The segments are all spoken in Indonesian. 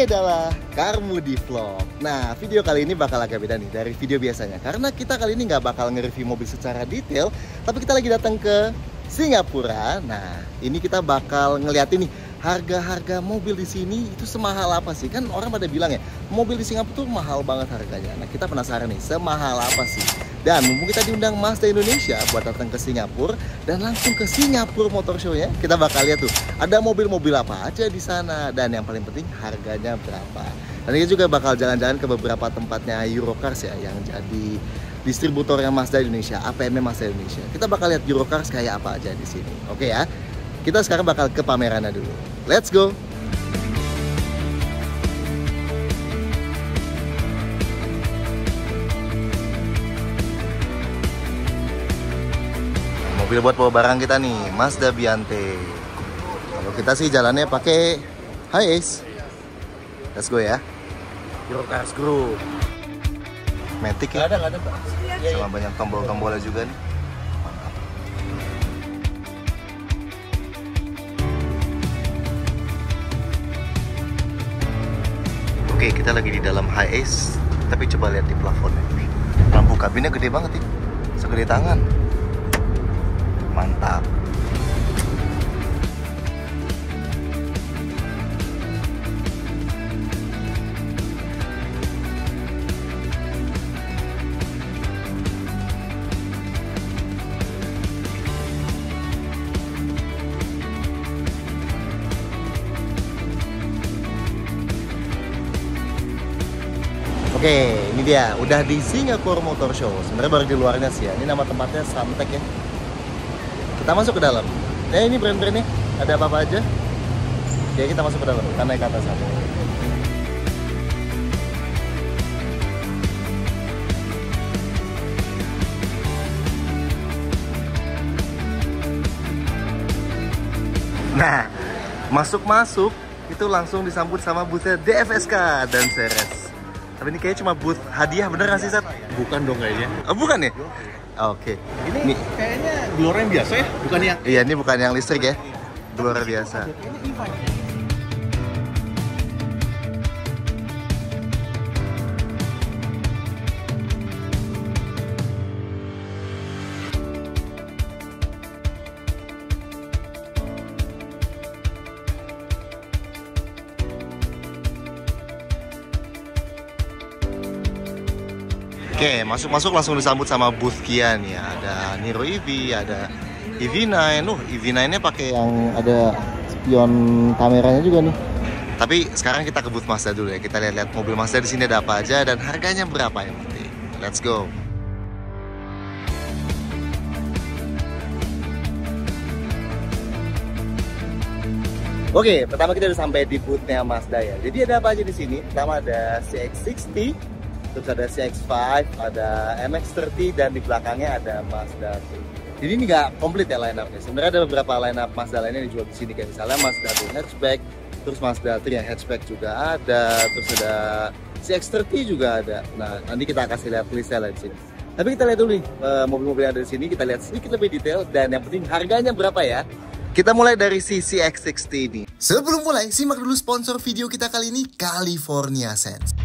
Ini adalah Carmudi Vlog. Nah, video kali ini bakal agak beda nih dari video biasanya. Karena kita kali ini nggak bakal nge-review mobil secara detail, tapi kita lagi datang ke Singapura. Nah, ini kita bakal ngeliatin nih harga-harga mobil di sini itu semahal apa sih? Kan orang pada bilang ya, mobil di Singapura tuh mahal banget harganya. Nah, kita penasaran nih, semahal apa sih? Dan mumpung kita diundang Mazda Indonesia buat datang ke Singapura dan langsung ke Singapura Motor Show-nya, kita bakal lihat tuh ada mobil-mobil apa aja di sana dan yang paling penting harganya berapa. Dan kita juga bakal jalan-jalan ke beberapa tempatnya Eurocars ya yang jadi distributornya Mazda Indonesia, APM Mazda Indonesia. Kita bakal lihat Eurocars kayak apa aja di sini. Oke ya. Kita sekarang bakal ke pamerannya dulu. Let's go. Mobil buat bawa barang kita nih, Mazda Biante. Kalau kita sih jalannya pakai Hiace. Let's go ya. Eurocars Group. Matic ya. Ada Pak. Sama banyak tombol-tombolnya juga nih. Oke, kita lagi di dalam Hiace, tapi coba lihat di plafonnya. Lampu kabinnya gede banget nih, segede tangan. Mantap. Oke, ini dia, udah di Singapura Motor Show. Sebenarnya baru di luarnya sih ya. Ini nama tempatnya Samtek ya. Kita masuk ke dalam. Nah, ini brand-brandnya ada apa-apa aja. Ya, kita masuk ke dalam. Kita naik ke atas aja. Nah, masuk-masuk itu langsung disambut sama boothnya DFSK dan Ceres. Tapi ini kayaknya cuma booth hadiah, bener nggak sih, Sat? Bukan dong kayaknya. Oh, bukan ya? Oke. Ini kayaknya Glora yang biasa ya, bukan yang... Iya, ini bukan yang listrik ya. Glora biasa. Oke, masuk-masuk langsung disambut sama booth Kia nih. Ada Niro EV, ada EV9. EV9-nya pakai yang ada spion kameranya juga nih. Tapi sekarang kita ke booth Mazda dulu ya. Kita lihat-lihat mobil Mazda di sini ada apa aja dan harganya berapa yang penting. Let's go. Oke, pertama kita udah sampai di booth-nya Mazda ya. Jadi ada apa aja di sini? Pertama ada CX-60. Terus ada CX-5, ada MX-30, dan di belakangnya ada Mazda 3. Jadi ini nggak komplit ya line-up-nya. Sebenarnya ada beberapa line-up Mazda lainnya yang dijual di sini. Kayak misalnya Mazda 2 hatchback, terus Mazda 3 yang hatchback juga ada, terus ada CX-30 juga ada. Nah, nanti kita kasih lihat listnya lah di sini. Tapi kita lihat dulu nih mobil-mobil yang ada di sini, kita lihat sedikit lebih detail, dan yang penting harganya berapa ya. Kita mulai dari si CX-60 ini. Sebelum mulai, simak dulu sponsor video kita kali ini, California Sense.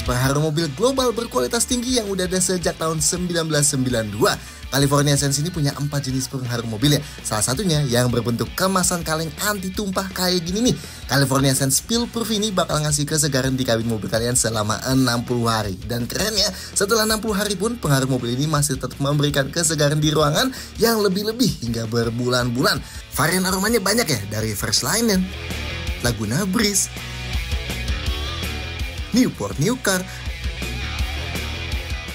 Pengharum mobil global berkualitas tinggi yang udah ada sejak tahun 1992. California Sense ini punya 4 jenis pengharum mobil ya. Salah satunya yang berbentuk kemasan kaleng anti tumpah kayak gini nih. California Sense Spill Proof ini bakal ngasih kesegaran di kabin mobil kalian selama 60 hari. Dan kerennya, setelah 60 hari pun pengharum mobil ini masih tetap memberikan kesegaran di ruangan yang lebih-lebih hingga berbulan-bulan. Varian aromanya banyak ya, dari First Linen, Laguna Breeze, Newport New Car,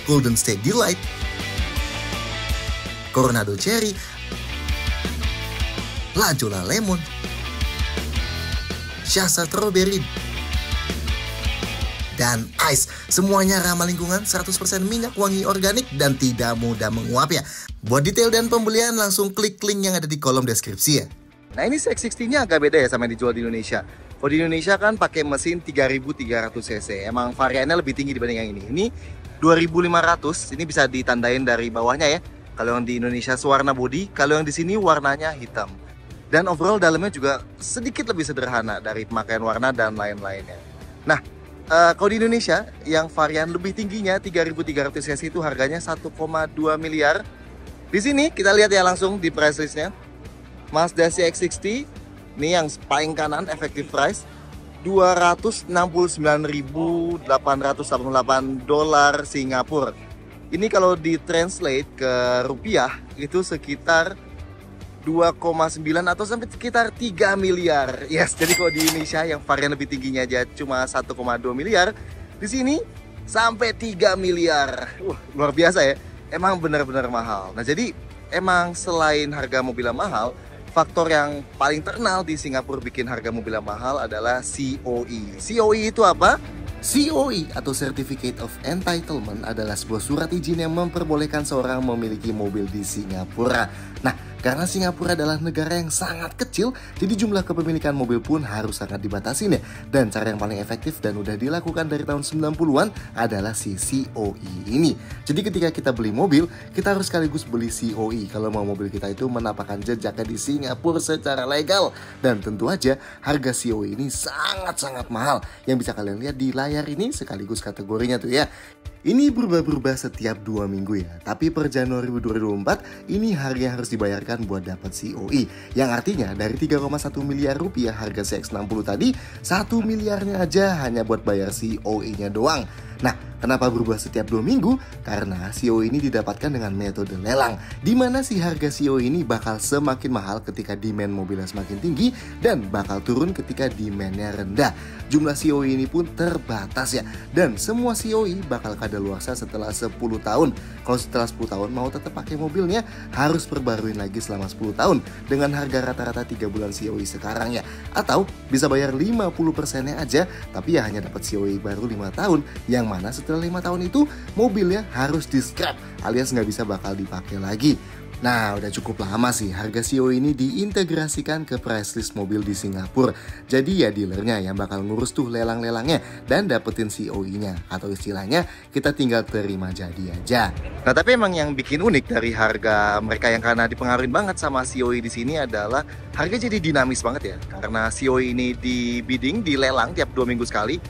Golden State Delight, Coronado Cherry, La Jolla Lemon, Shasta Strawberry, dan Ice. Semuanya ramah lingkungan, 100% minyak wangi organik, dan tidak mudah menguap ya. Buat detail dan pembelian langsung klik link yang ada di kolom deskripsi ya. Nah, ini CX-60-nya agak beda ya sama yang dijual di Indonesia. Kalau di Indonesia kan pakai mesin 3300 cc. Emang variannya lebih tinggi dibanding yang ini. Ini 2500, ini bisa ditandain dari bawahnya ya. Kalau yang di Indonesia warna body, kalau yang di sini warnanya hitam. Dan overall dalamnya juga sedikit lebih sederhana dari pemakaian warna dan lain-lainnya. Nah, kalau di Indonesia yang varian lebih tingginya 3300 cc itu harganya 1,2 miliar. Di sini kita lihat ya langsung di price listnya. Mazda CX-60 ini yang paling kanan effective price $269.888 Singapura. Ini kalau ditranslate ke rupiah itu sekitar 2,9 atau sampai sekitar 3 miliar. Yes, jadi kalau di Indonesia yang varian lebih tingginya aja cuma 1,2 miliar, di sini sampai 3 miliar. Luar biasa ya. Emang benar-benar mahal. Nah, jadi emang selain harga mobilnya mahal, faktor yang paling terkenal di Singapura bikin harga mobilnya mahal adalah COE. COE itu apa? COE atau Certificate of Entitlement adalah sebuah surat izin yang memperbolehkan seorang memiliki mobil di Singapura. Nah, karena Singapura adalah negara yang sangat kecil, jadi jumlah kepemilikan mobil pun harus sangat dibatasi nih. Dan cara yang paling efektif dan udah dilakukan dari tahun 90-an adalah si COE ini. Jadi ketika kita beli mobil, kita harus sekaligus beli COE kalau mau mobil kita itu menapakkan jejaknya di Singapura secara legal. Dan tentu aja harga COE ini sangat-sangat mahal. Yang bisa kalian lihat di layar ini sekaligus kategorinya tuh ya. Ini berubah-berubah setiap 2 minggu ya. Tapi per Januari 2024 ini harga yang harus dibayarkan buat dapat COE. Yang artinya dari 3,1 miliar rupiah harga CX-60 tadi, 1 miliarnya aja hanya buat bayar COE-nya doang. Nah, kenapa berubah setiap 2 minggu? Karena COE ini didapatkan dengan metode lelang, di mana si harga COE ini bakal semakin mahal ketika demand mobilnya semakin tinggi dan bakal turun ketika demandnya rendah. Jumlah COE ini pun terbatas ya, dan semua COE bakal kadaluarsa setelah 10 tahun. Kalau setelah 10 tahun mau tetap pakai mobilnya, harus perbaruin lagi selama 10 tahun dengan harga rata-rata 3 bulan COE sekarang ya. Atau bisa bayar 50%-nya aja, tapi ya hanya dapat COE baru 5 tahun, yang mana setelah 5 tahun itu mobilnya harus di scrap alias nggak bisa bakal dipakai lagi. Nah, udah cukup lama sih harga COE ini diintegrasikan ke price list mobil di Singapura. Jadi ya dealernya yang bakal ngurus tuh lelang-lelangnya dan dapetin COE-nya. Atau istilahnya kita tinggal terima jadi aja. Nah, tapi emang yang bikin unik dari harga mereka yang karena dipengaruhi banget sama COE di sini adalah harga jadi dinamis banget ya. Karena COE ini di bidding, di lelang tiap 2 minggu sekali.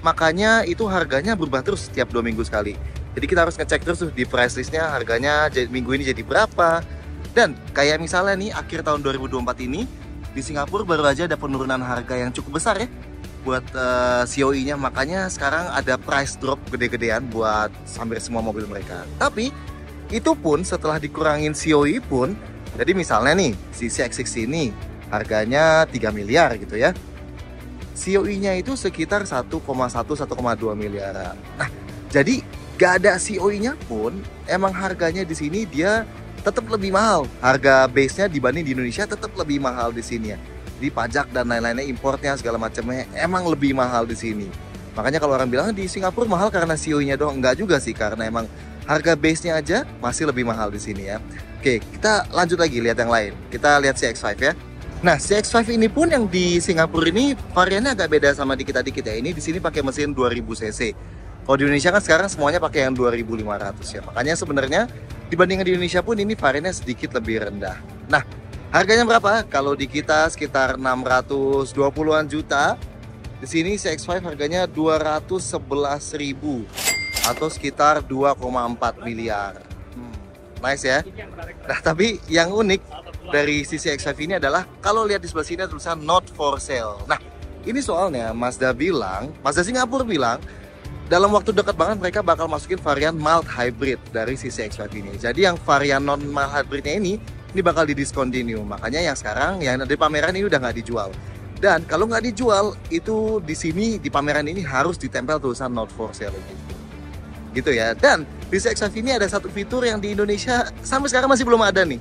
Makanya itu harganya berubah terus setiap 2 minggu sekali. Jadi kita harus ngecek terus tuh di price listnya harganya minggu ini jadi berapa. Dan kayak misalnya nih akhir tahun 2024 ini di Singapura baru aja ada penurunan harga yang cukup besar ya buat COE-nya. Makanya sekarang ada price drop gede-gedean buat hampir semua mobil mereka. Tapi itu pun setelah dikurangin COE pun, jadi misalnya nih si CX-60 ini harganya 3 miliar gitu ya. COE-nya itu sekitar 1,1-1,2 miliar. Nah, jadi gak ada COE-nya pun, emang harganya di sini dia tetap lebih mahal. Harga base-nya dibanding di Indonesia tetap lebih mahal di sini ya. Di pajak dan lain-lainnya, importnya segala macamnya emang lebih mahal di sini. Makanya kalau orang bilang di Singapura mahal karena COE-nya doang, enggak juga sih, karena emang harga base-nya aja masih lebih mahal di sini ya. Oke, kita lanjut lagi lihat yang lain. Kita lihat CX-5 ya. Nah, CX-5 ini pun yang di Singapura ini variannya agak beda sama dikit-dikit ya. Ini di sini pakai mesin 2000 cc. Kalau di Indonesia kan sekarang semuanya pakai yang 2500 ya. Makanya sebenarnya dibandingkan di Indonesia pun ini variannya sedikit lebih rendah. Nah, harganya berapa? Kalau di kita sekitar 620-an juta. Di sini CX-5 harganya 211.000 atau sekitar 2,4 miliar. Nice ya. Nah, tapi yang unik dari si CX-5 ini adalah kalau lihat di sebelah sini ada tulisan not for sale. Nah, ini soalnya Mazda Singapura bilang dalam waktu dekat banget mereka bakal masukin varian mild hybrid dari si CX-5 ini. Jadi yang varian non mild hybridnya ini bakal didiscontinue. Makanya yang sekarang yang ada di pameran ini udah nggak dijual. Dan kalau nggak dijual itu di sini di pameran ini harus ditempel tulisan not for sale gitu ya. Dan di CX-5 ini ada satu fitur yang di Indonesia sampai sekarang masih belum ada nih.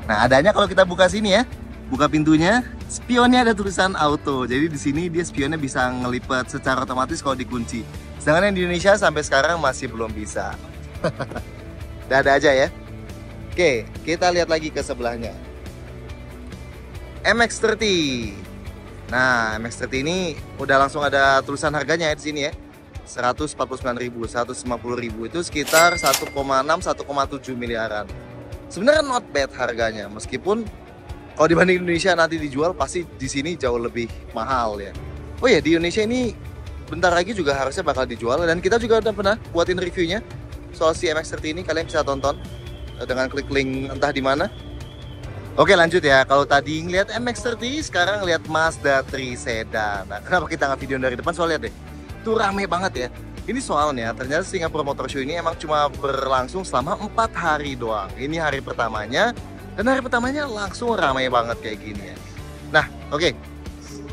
Nah, adanya kalau kita buka sini ya, buka pintunya, spionnya ada tulisan auto. Jadi di sini dia spionnya bisa ngelipat secara otomatis kalau dikunci. Sedangkan yang di Indonesia sampai sekarang masih belum bisa. Ada aja ya. Oke, kita lihat lagi ke sebelahnya. MX-30. Nah, MX-30 ini udah langsung ada tulisan harganya ya di sini ya. 149.000, 150.000 itu sekitar 1,6-1,7 miliaran. Sebenarnya not bad harganya, meskipun Kalau dibanding Indonesia nanti dijual pasti di sini jauh lebih mahal ya. Oh ya, di Indonesia ini bentar lagi juga harusnya bakal dijual, dan kita juga udah pernah buatin reviewnya soal si MX-30 ini. Kalian bisa tonton dengan klik link entah di mana. Oke, lanjut ya. Kalau tadi ngeliat MX-30, sekarang lihat Mazda 3 Sedan. Nah, kenapa kita nggak video dari depan? Soalnya lihat deh, tuh rame banget ya. Ini soalnya ternyata Singapore Motor Show ini emang cuma berlangsung selama 4 hari doang. Ini hari pertamanya, dan hari pertamanya langsung ramai banget kayak gini ya. Nah, oke.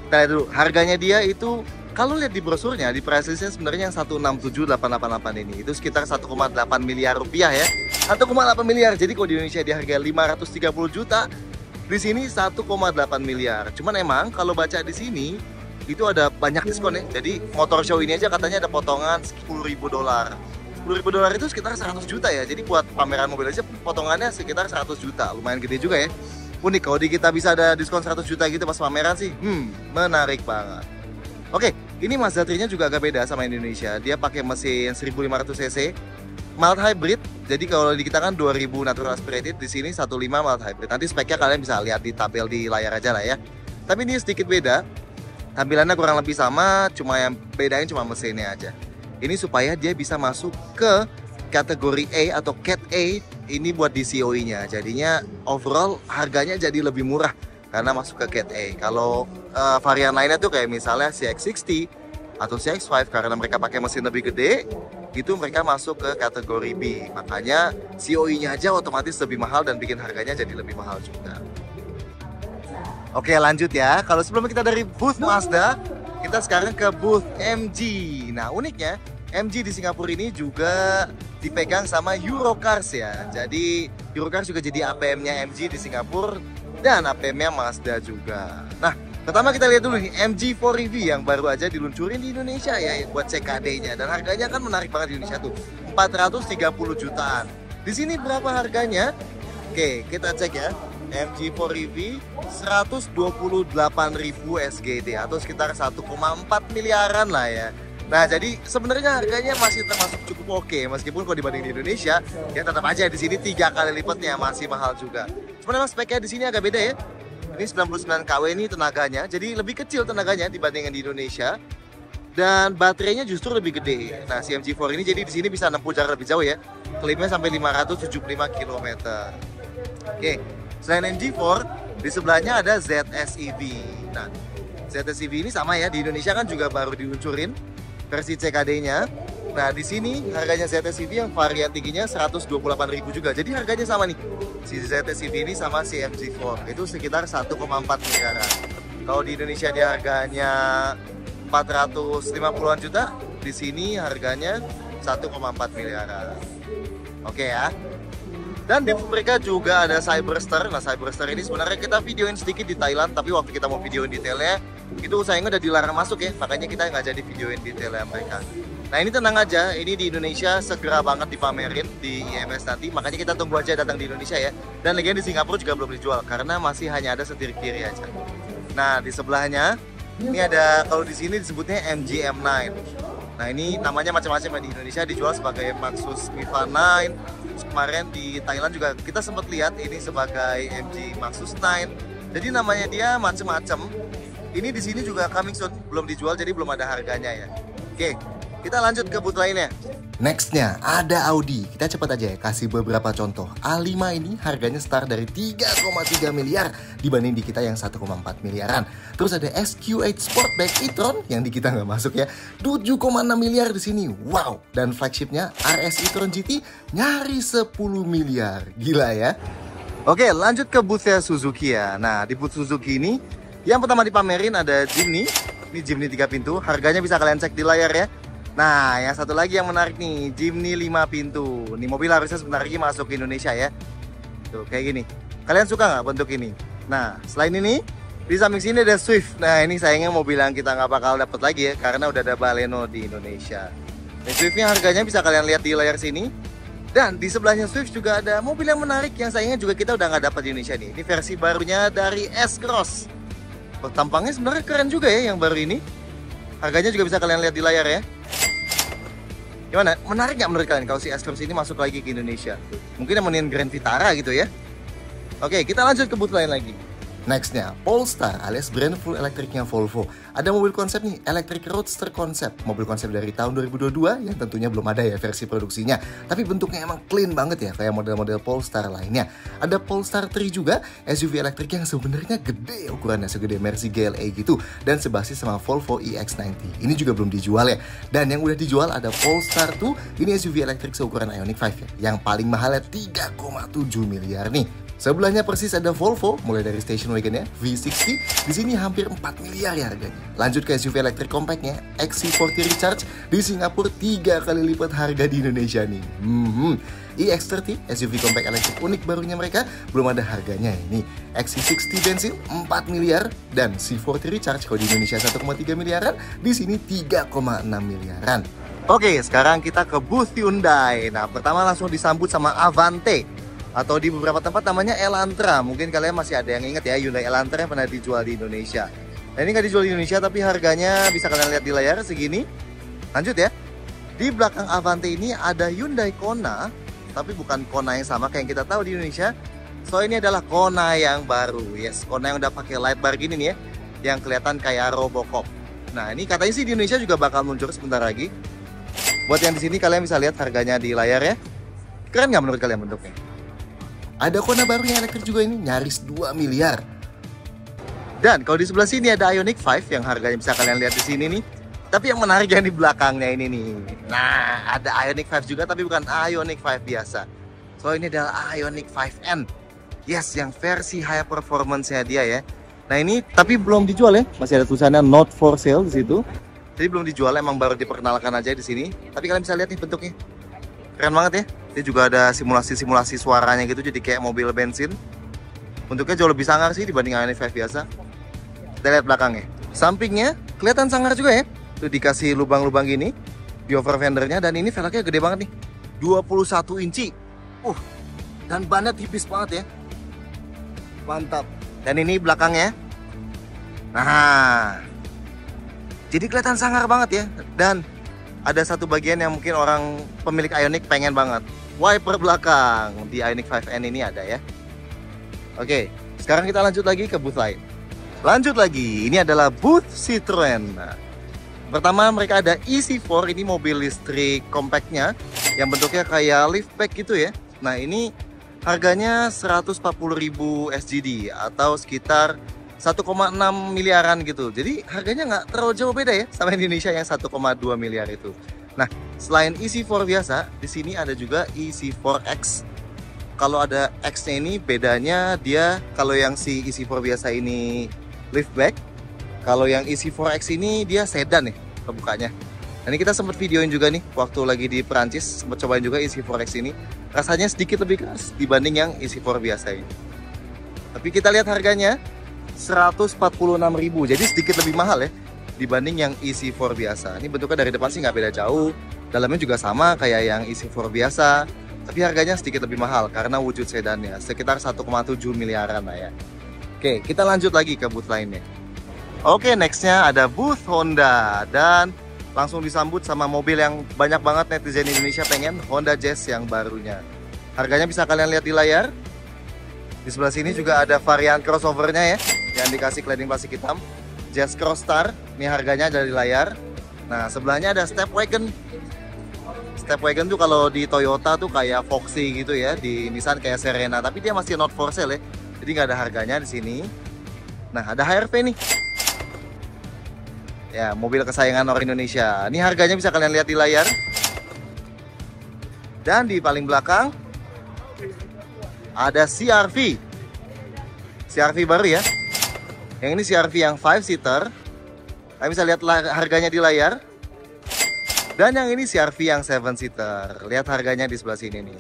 Kita lihat dulu. Harganya dia itu, kalau lihat di brosurnya, di price listnya sebenarnya yang 167.888 ini, itu sekitar 1,8 miliar rupiah ya. 1,8 miliar. Jadi kalau di Indonesia di harga 530 juta, di sini 1,8 miliar. Cuman emang kalau baca di sini, itu ada banyak diskon ya. Jadi motor show ini aja katanya ada potongan $10.000. $10.000 itu sekitar 100 juta ya. Jadi buat pameran mobil aja potongannya sekitar 100 juta. Lumayan gede juga ya. Unik kalau di kita bisa ada diskon 100 juta gitu pas pameran sih. Menarik banget. Oke, ini Mazda 3-nya juga agak beda sama Indonesia. Dia pakai mesin 1500 cc mild hybrid. Jadi kalau di kita kan 2000 natural aspirated, di sini 15 mild hybrid. Nanti speknya kalian bisa lihat di tabel di layar aja lah ya. Tapi ini sedikit beda. Tampilannya kurang lebih sama, cuma yang bedain cuma mesinnya aja. Ini supaya dia bisa masuk ke kategori A atau Cat A, ini buat di COE-nya. Jadinya overall harganya jadi lebih murah karena masuk ke Cat A. Kalau varian lainnya tuh kayak misalnya CX-60 atau CX-5, karena mereka pakai mesin lebih gede, itu mereka masuk ke kategori B. Makanya COE-nya aja otomatis lebih mahal dan bikin harganya jadi lebih mahal juga. Oke, lanjut ya. Kalau sebelumnya kita dari booth Mazda, kita sekarang ke booth MG. Nah, uniknya MG di Singapura ini juga dipegang sama Eurocars ya. Jadi Eurocars juga jadi APM-nya MG di Singapura dan APM-nya Mazda juga. Nah, pertama kita lihat dulu nih MG4 EV yang baru aja diluncurin di Indonesia ya buat CKD-nya, dan harganya kan menarik banget di Indonesia tuh. 430 jutaan. Di sini berapa harganya? Oke, kita cek ya. MG4 EV 128.000 SGD atau sekitar 1,4 miliaran lah ya. Nah, jadi sebenarnya harganya masih termasuk cukup oke, meskipun kalau dibanding di Indonesia ya tetap aja di sini 3 kali lipatnya, masih mahal juga. Cuman memang speknya di sini agak beda ya. Ini 99 kW ini tenaganya, jadi lebih kecil tenaganya dibandingkan di Indonesia. Dan baterainya justru lebih gede. Nah, si MG4 ini jadi di sini bisa nempuh jarak lebih jauh ya. Klaimnya sampai 575 km. Oke. Selain MG4, di sebelahnya ada ZS EV. Nah, ZS EV ini sama ya, di Indonesia kan juga baru diluncurin versi CKD-nya. Nah, di sini harganya ZS EV yang varian tingginya 128.000 juga. Jadi harganya sama nih. Si ZS EV ini sama si MG4. Itu sekitar 1,4 miliaran. Kalau di Indonesia dia harganya 450-an juta, di sini harganya 1,4 miliaran. Oke ya. Dan di mereka juga ada Cyberster. Nah, Cyberster ini sebenarnya kita videoin sedikit di Thailand, tapi waktu kita mau videoin detailnya itu sayangnya udah dilarang masuk ya, makanya kita nggak jadi videoin detailnya mereka. Nah, ini tenang aja, ini di Indonesia segera banget dipamerin di IMS nanti, makanya kita tunggu aja datang di Indonesia ya. Dan lagi di Singapura juga belum dijual karena masih hanya ada setir kiri aja. Nah, di sebelahnya ini ada, kalau di sini disebutnya MG M9. Nah, ini namanya macam-macam ya, di Indonesia dijual sebagai Maxus Niva 9. Kemarin di Thailand juga kita sempat lihat ini sebagai MG Maxus 9. Jadi namanya dia macam-macam. Ini di sini juga coming soon, belum dijual jadi belum ada harganya ya. Oke, kita lanjut ke booth lainnya. Nextnya ada Audi. Kita cepat aja ya kasih beberapa contoh. A5 ini harganya start dari 3,3 miliar dibanding di kita yang 1,4 miliaran. Terus ada SQ8 Sportback e-tron yang di kita nggak masuk ya, 7,6 miliar di sini. Wow. Dan flagshipnya RS e-tron GT nyaris 10 miliar. Gila ya. Oke, lanjut ke boothnya Suzuki ya. Nah, di booth Suzuki ini yang pertama dipamerin ada Jimny. Ini Jimny 3 pintu. Harganya bisa kalian cek di layar ya. Nah, yang satu lagi yang menarik nih, Jimny 5 pintu. Ini mobil harusnya sebentar lagi masuk ke Indonesia ya. Tuh, kayak gini. Kalian suka nggak bentuk ini? Nah, selain ini, di samping sini ada Swift. Nah, ini sayangnya mobil yang kita nggak bakal dapat lagi ya, karena udah ada Baleno di Indonesia. Dan Swiftnya harganya bisa kalian lihat di layar sini. Dan di sebelahnya Swift juga ada mobil yang menarik yang sayangnya juga kita udah nggak dapat di Indonesia nih. Ini versi barunya dari S-Cross. Oh, tampangnya sebenarnya keren juga ya yang baru ini. Harganya juga bisa kalian lihat di layar ya. Gimana? Menarik nggak menurut kalian kalau si S-Cross ini masuk lagi ke Indonesia? Mungkin nemenin Grand Vitara gitu ya. Oke, kita lanjut ke booth lain lagi. Nextnya, Polestar alias brand full elektriknya Volvo. Ada mobil konsep nih, Electric Roadster konsep. Mobil konsep dari tahun 2022 yang tentunya belum ada ya versi produksinya. Tapi bentuknya emang clean banget ya, kayak model-model Polestar lainnya. Ada Polestar 3 juga, SUV elektrik yang sebenarnya gede ukurannya, segede Mercy GLA gitu. Dan sebasis sama Volvo EX90. Ini juga belum dijual ya. Dan yang udah dijual ada Polestar 2, ini SUV elektrik seukuran Ioniq 5 ya. Yang paling mahalnya 3,7 miliar nih. Sebelahnya persis ada Volvo, mulai dari station wagonnya V60, di sini hampir 4 miliar ya harganya. Lanjut ke SUV elektrik compactnya, XC40 Recharge di Singapura 3 kali lipat harga di Indonesia nih. EX30, SUV compact elektrik unik barunya mereka, belum ada harganya ini. XC60 bensin 4 miliar dan C40 Recharge kalau di Indonesia 1,3 miliaran, di sini 3,6 miliaran. Oke, sekarang kita ke booth Hyundai. Nah, pertama langsung disambut sama Avante. Atau di beberapa tempat namanya Elantra. Mungkin kalian masih ada yang ingat ya, Hyundai Elantra yang pernah dijual di Indonesia. Nah, ini nggak dijual di Indonesia, tapi harganya bisa kalian lihat di layar segini. Lanjut ya. Di belakang Avante ini ada Hyundai Kona, tapi bukan Kona yang sama kayak yang kita tahu di Indonesia. So, ini adalah Kona yang baru. Yes, Kona yang udah pakai light bar gini nih ya, yang kelihatan kayak Robocop. Nah, ini katanya sih di Indonesia juga bakal muncul sebentar lagi. Buat yang di sini kalian bisa lihat harganya di layar ya. Keren nggak menurut kalian bentuknya? Ada Kona baru yang elektrik juga ini, nyaris 2 miliar. Dan kalau di sebelah sini ada Ioniq 5 yang harganya bisa kalian lihat di sini nih. Tapi yang menarik yang di belakangnya ini nih. Nah, ada Ioniq 5 juga tapi bukan Ioniq 5 biasa. So, ini adalah Ioniq 5N. Yes, yang versi high performance-nya dia ya. Nah, ini tapi belum dijual ya. Masih ada tulisannya not for sale di situ. Jadi belum dijual, emang baru diperkenalkan aja di sini. Tapi kalian bisa lihat nih bentuknya. Keren banget ya. Dia juga ada simulasi-simulasi suaranya gitu, jadi kayak mobil bensin. Bentuknya jauh lebih sangar sih dibanding Ioniq 5 biasa. Kita lihat belakangnya. Sampingnya kelihatan sangar juga ya. Tuh dikasih lubang-lubang gini di over fendernya, dan ini velgnya gede banget nih. 21 inci. Dan bannya tipis banget ya. Mantap. Dan ini belakangnya. Nah. Jadi kelihatan sangar banget ya. Dan ada satu bagian yang mungkin orang pemilik Ioniq pengen banget. Wiper belakang di Ioniq 5N ini ada ya. Oke, sekarang kita lanjut lagi ke booth lain. Lanjut lagi, ini adalah booth Citroen. Nah, pertama mereka ada EC4, ini mobil listrik compactnya yang bentuknya kayak liftback gitu ya. Nah, ini harganya 140.000 SGD atau sekitar 1,6 miliaran gitu. Jadi harganya nggak terlalu jauh beda ya sama Indonesia yang 1,2 miliar itu. Nah, selain EC4 biasa, di sini ada juga EC4X. Kalau ada X-nya ini bedanya dia, kalau yang si EC4 biasa ini liftback, kalau yang EC4X ini dia sedan nih kebukanya. Nah, ini kita sempat videoin juga nih waktu lagi di Perancis, sempat cobain juga EC4X ini. Rasanya sedikit lebih keras dibanding yang EC4 biasa ini. Tapi kita lihat harganya 146.000, jadi sedikit lebih mahal ya dibanding yang EC4 biasa. Ini bentuknya dari depan sih nggak beda jauh, dalamnya juga sama kayak yang EC4 biasa, tapi harganya sedikit lebih mahal karena wujud sedannya, sekitar 1,7 miliaran lah ya. Oke, kita lanjut lagi ke booth lainnya. Oke, nextnya ada booth Honda, dan langsung disambut sama mobil yang banyak banget netizen Indonesia pengen, Honda Jazz yang barunya. Harganya bisa kalian lihat di layar. Di sebelah sini juga ada varian crossovernya ya, yang dikasih cladding plastik hitam, Jazz Cross Star. Ini harganya ada di layar. Nah, sebelahnya ada Stepwagon. Stepwagon tuh kalau di Toyota tuh kayak Foxy gitu ya, di Nissan kayak Serena, tapi dia masih not for sale ya, jadi nggak ada harganya di sini. Nah, ada HR-V nih. Ya, mobil kesayangan orang Indonesia. Ini harganya bisa kalian lihat di layar. Dan di paling belakang ada CR-V. CR-V baru ya. Yang ini CR-V yang 5-seater. Kalian bisa lihat harganya di layar. Dan yang ini CR-V yang 7-seater. Lihat harganya di sebelah sini nih.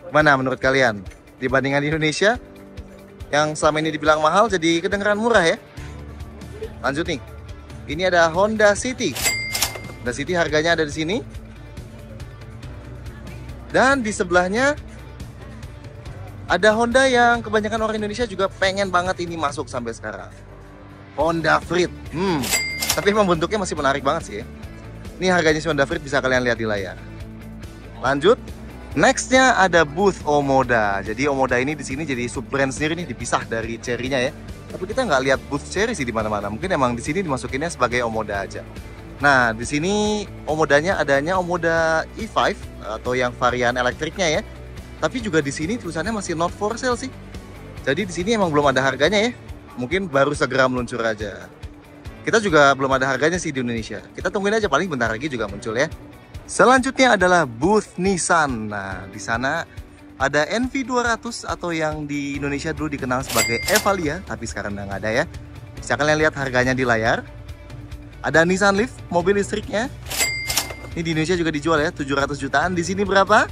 Mana menurut kalian? Dibandingkan di Indonesia, yang selama ini dibilang mahal jadi kedengeran murah ya. Lanjut nih. Ini ada Honda City. Honda City harganya ada di sini. Dan di sebelahnya ada Honda yang kebanyakan orang Indonesia juga pengen banget ini masuk sampai sekarang. Honda Freed. Tapi emang bentuknya masih menarik banget sih ya. Ini harganya si Honda Freed bisa kalian lihat di layar. Lanjut. Nextnya ada booth Omoda. Jadi Omoda ini di sini jadi sub brand sendiri nih, dipisah dari Chery-nya ya. Tapi kita nggak lihat booth Chery sih di mana-mana. Mungkin emang di sini dimasukinnya sebagai Omoda aja. Nah, di sini Omodanya adanya Omoda E5 atau yang varian elektriknya ya. Tapi juga di sini tulisannya masih not for sale sih. Jadi di sini emang belum ada harganya ya. Mungkin baru segera meluncur aja. Kita juga belum ada harganya sih di Indonesia. Kita tungguin aja, paling bentar lagi juga muncul ya. Selanjutnya adalah booth Nissan. Nah, di sana ada NV200 atau yang di Indonesia dulu dikenal sebagai Evalia, tapi sekarang udah nggak ada ya. Bisa kalian lihat harganya di layar. Ada Nissan Leaf, mobil listriknya. Ini di Indonesia juga dijual ya, 700 jutaan. Di sini berapa?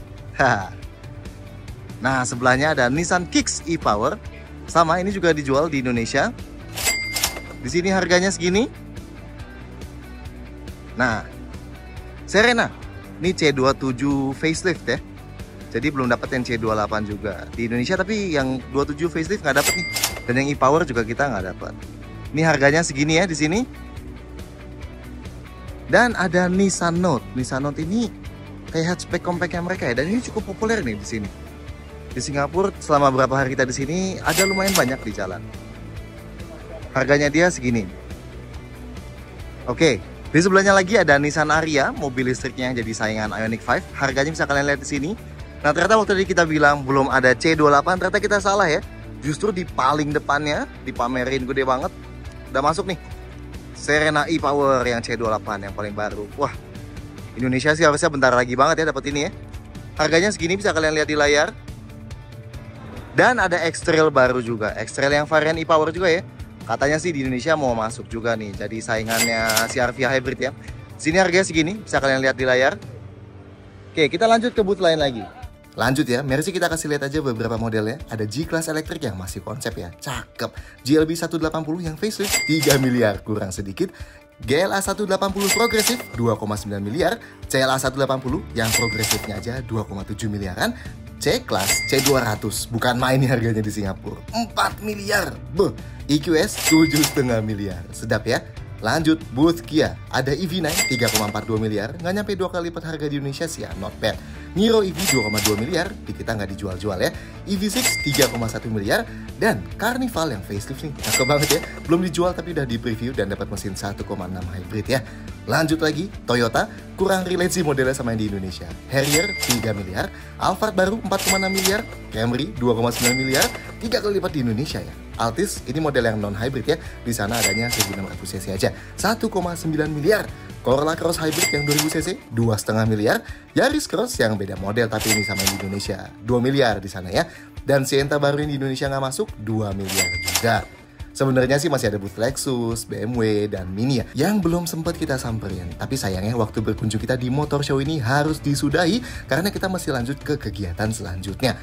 Nah, sebelahnya ada Nissan Kicks e-Power. Sama, ini juga dijual di Indonesia. Di sini harganya segini. Nah, Serena. Ini C27 facelift ya. Jadi belum dapat yang C28 juga di Indonesia, tapi yang 27 facelift nggak dapat nih. Dan yang e-Power juga kita nggak dapat. Ini harganya segini ya di sini. Dan ada Nissan Note. Nissan Note ini kayak hatchback compactnya mereka ya. Dan ini cukup populer nih di sini. Di Singapura selama beberapa hari kita di sini ada lumayan banyak di jalan. Harganya dia segini. Oke, di sebelahnya lagi ada Nissan Ariya, mobil listriknya yang jadi saingan Ioniq 5. Harganya bisa kalian lihat di sini. Nah, ternyata waktu tadi kita bilang belum ada C28, ternyata kita salah ya. Justru di paling depannya, dipamerin gede banget. Udah masuk nih. Serena e-Power yang C28 yang paling baru. Wah, Indonesia sih harusnya bentar lagi banget ya dapat ini ya. Harganya segini bisa kalian lihat di layar. Dan ada X-Trail baru juga. X-Trail yang varian e-Power juga ya. Katanya sih di Indonesia mau masuk juga nih. Jadi saingannya CR-V Hybrid ya. Sini harganya segini, bisa kalian lihat di layar. Oke, kita lanjut ke booth lain lagi. Lanjut ya, mari sih kita kasih lihat aja beberapa modelnya. Ada G-Class elektrik yang masih konsep ya, cakep. GLB 180 yang facelift 3 miliar kurang sedikit. GLA 180 progresif 2,9 miliar. CLA 180 yang progresifnya aja 2,7 miliaran. C-Class C200, bukan main nih harganya di Singapura, 4 miliar. Beuh, EQS 7,5 miliar. Sedap ya. Lanjut, booth Kia. Ada EV9 3,42 miliar, nggak nyampe 2 kali lipat harga di Indonesia sih ya, not bad. Niro EV 2,2 miliar, di kita nggak dijual-jual ya. EV6 3,1 miliar, dan Carnival yang facelift nih, cakep banget ya. Belum dijual tapi udah di preview dan dapat mesin 1,6 hybrid ya. Lanjut lagi, Toyota, kurang relate sih modelnya sama yang di Indonesia. Harrier 3 miliar, Alphard baru 4,6 miliar, Camry 2,9 miliar, 3 kali lipat di Indonesia ya. Altis, ini model yang non-hybrid ya. Di sana adanya 1600 cc aja, 1,9 miliar. Corolla Cross Hybrid yang 2000 cc, 2,5 miliar. Yaris Cross yang beda model tapi ini sama yang di Indonesia, 2 miliar di sana ya. Dan Sienta baru yang di Indonesia nggak masuk, 2 miliar juga. Sebenarnya sih masih ada booth Lexus, BMW, dan Mini ya, yang belum sempat kita samperin. Tapi sayangnya waktu berkunjung kita di motor show ini harus disudahi karena kita masih lanjut ke kegiatan selanjutnya.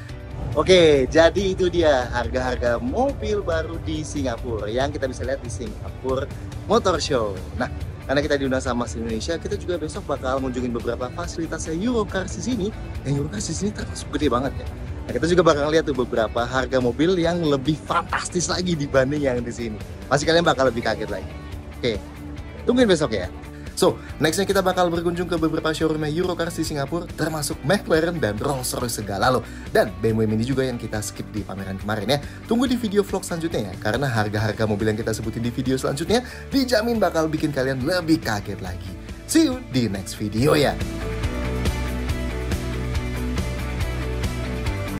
Oke, jadi itu dia harga-harga mobil baru di Singapura yang kita bisa lihat di Singapura Motor Show. Nah, karena kita diundang sama Indonesia, kita juga besok bakal ngunjungin beberapa fasilitasnya Eurocars di sini. Yang Eurocars di sini termasuk gede banget ya. Nah, kita juga bakal lihat tuh beberapa harga mobil yang lebih fantastis lagi dibanding yang di sini. Pasti kalian bakal lebih kaget lagi. Oke, tungguin besok ya. So, nextnya kita bakal berkunjung ke beberapa showroomnya Eurocars di Singapura, termasuk McLaren dan Rolls-Royce segala loh. Dan BMW Mini juga yang kita skip di pameran kemarin ya. Tunggu di video vlog selanjutnya ya, karena harga-harga mobil yang kita sebutin di video selanjutnya dijamin bakal bikin kalian lebih kaget lagi. See you di next video ya.